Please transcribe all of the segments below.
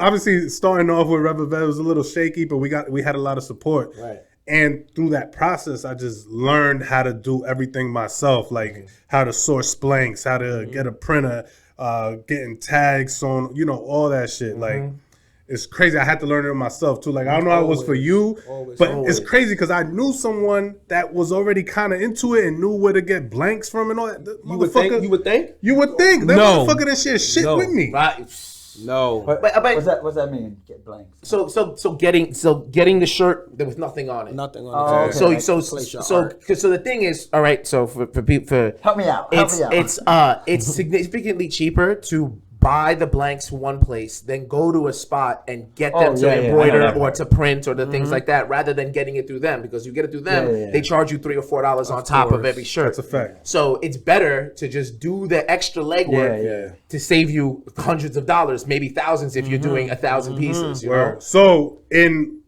obviously starting off with Rebel Vet was a little shaky, but we had a lot of support. Right. And through that process, I just learned how to do everything myself, like how to source blanks, how to get a printer, getting tags on, all that shit. Like, it's crazy. I had to learn it myself too. Like, I don't know how it was for you, but it's crazy because I knew someone that was already kind of into it and knew where to get blanks from and all that. You would think? You would think. That motherfucker didn't share shit with me. Right. No. But what's that mean? Get blanks. So getting the shirt, there was nothing on it. Nothing on it. Okay. So the thing is, all right. So for people, help me out. It's significantly cheaper to buy the blanks from one place, then go to a spot and get them to embroider or to print or the things like that, rather than getting it through them. Because you get it through them, they charge you $3 or $4 on top of every shirt. That's a fact. So it's better to just do the extra legwork to save you hundreds of dollars, maybe thousands if you're doing 1,000 pieces. You know? So in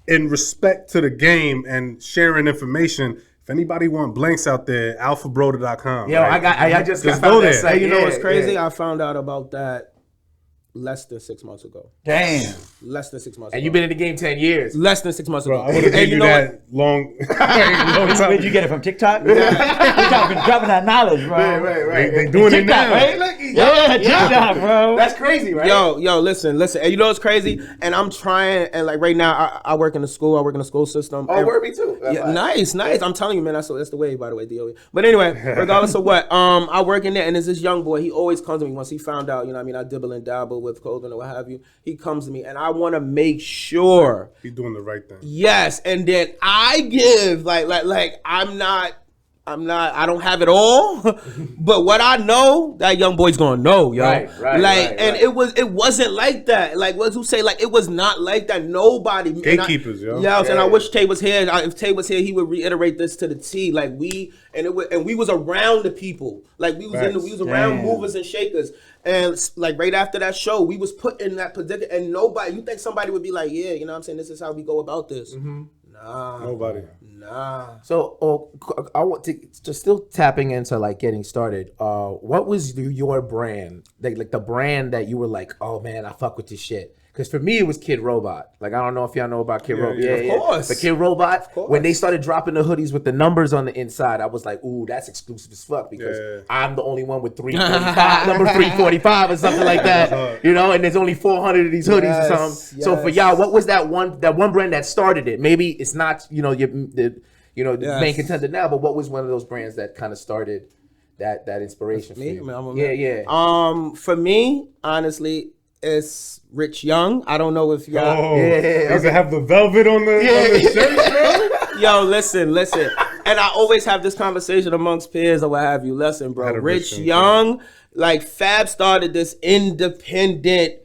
respect to the game and sharing information, if anybody want blanks out there, alphabroder.com. Yo, right? I just go there. Hey, you know what's crazy? Yeah. I found out about that less than 6 months ago. Damn. Less than 6 months and ago. you've been in the game 10 years. Less than 6 months ago. I would have given you that long time. Where'd you get it from? TikTok? We've been dropping that knowledge, bro. Right. They doing it now. Right? TikTok, bro. That's crazy, right? Yo, listen. And you know what's crazy? And I'm trying, and like right now, I work in the school. I work in the school system. Oh, me too. Yeah, nice. I'm telling you, man, that's the way, by the way, DOE. But anyway, regardless of what, I work in there, and there's this young boy. He always comes to me once he found out, I dibble and dabble with clothing or what have you. He comes to me, and I want to make sure he's doing the right thing. Yes, and then I give like I don't have it all, but what I know, that young boy's gonna know, yo. Right. It wasn't like that. Like what you say, like it was not like that. Nobody gatekeepers, yo. Yes, and I wish Tay was here. If Tay was here, he would reiterate this to the T. Like we was around the people. Like we was around movers and shakers. And like right after that show, we was put in that position, and nobody. You think somebody would be like, yeah, you know what I'm saying? This is how we go about this. Nah, nobody. Nah. So I want to still tapping into like getting started. What was your brand? Like the brand that you were like, oh man, I fuck with this shit. Because for me, it was Kid Robot. Like, I don't know if y'all know about Kid Robot. Yeah, of course. But Kid Robot, when they started dropping the hoodies with the numbers on the inside, I was like, ooh, that's exclusive as fuck. Because I'm the only one with 345, number 345 or something like that. And there's only 400 of these hoodies or something. Yes. So for y'all, what was that one brand that started it? Maybe it's not, the main contender now, but what was one of those brands that kind of started that inspiration for you? For me, honestly, it's Rich Young. I don't know if y'all. Does it have the velvet on the shirt, bro? Yo, listen. And I always have this conversation amongst peers or what have you. Listen, bro. Rich Young, like Fab started this independent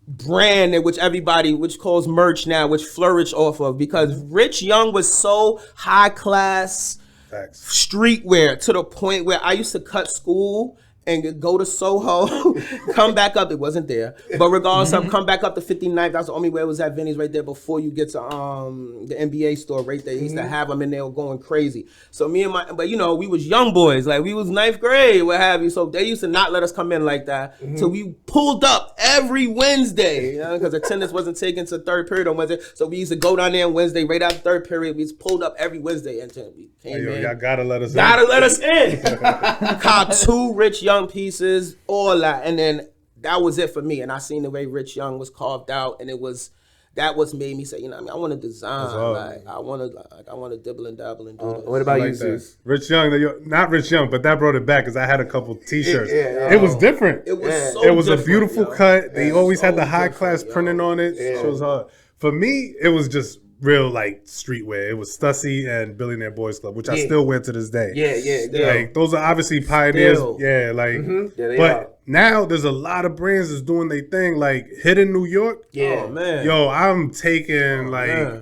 brand which calls merch now, which flourished off of, because Rich Young was so high class streetwear to the point where I used to cut school and go to Soho, come back up. It wasn't there, but regardless, come back up to 59th. That's the only way it was at Vinny's right there before you get to the NBA store right there. He used to have them in there going crazy. So me and but we was young boys, like we was 9th grade, what have you. So they used to not let us come in like that. So we pulled up every Wednesday, because attendance wasn't taken to third period on Wednesday. So we used to go down there on Wednesday right after third period. We just pulled up every Wednesday and we came in. Y'all gotta let us in. Caught 2 Rich Young pieces, all that, and then that was it for me. And I seen the way Rich Young was carved out, and that made me say, I want to design. Like I want to dibble and dabble and do this. What about you, Zeus? Rich Young, not Rich Young, but that brought it back because I had a couple T-shirts. It was different. It was it was a beautiful cut. They always had the high class printing on it. So it was hard. For me, it was just real like streetwear. It was Stussy and Billionaire Boys Club, which I still wear to this day. Like those are obviously pioneers. But now there's a lot of brands that's doing their thing. Like Hidden New York. Oh man. Yo, I'm taking I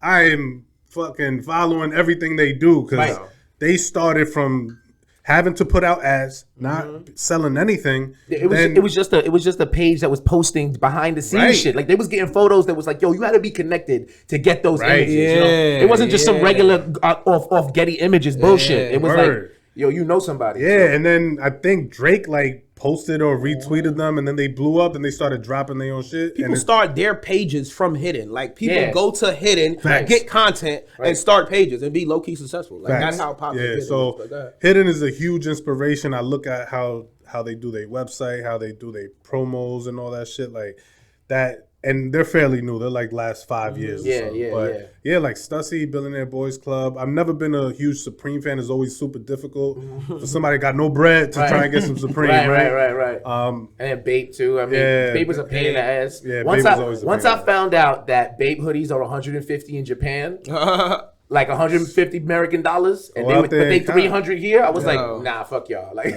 am fucking following everything they do because they started from having to put out ads, not selling anything. It was just a page that was posting behind the scenes shit. Like they was getting photos that was like, yo, you had to be connected to get those images. It wasn't just some regular off Getty Images bullshit. It was like, yo, you know somebody. Yeah, and then I think Drake like posted or retweeted them, and then they blew up and they started dropping their own shit. People and start their pages from Hidden. Like people go to Hidden, Facts. get content, and start pages and be low key successful. Like that's how popular. Yeah, Hidden so is. Like Hidden is a huge inspiration. I look at how they do their website, how they do their promos and all that shit like that. And they're fairly new. They're like last 5 years. Yeah, like Stussy, Billionaire Boys Club. I've never been a huge Supreme fan. It's always super difficult for somebody got no bread to try and get some Supreme. Right. And then Bape too. I mean, Bape was a pain in the ass. Yeah, once Bape was always once I found out that Bape hoodies are 150 in Japan. Like $150 American, and they 300 here. I was like, nah, fuck y'all. Like,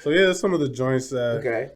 so yeah, some of the joints that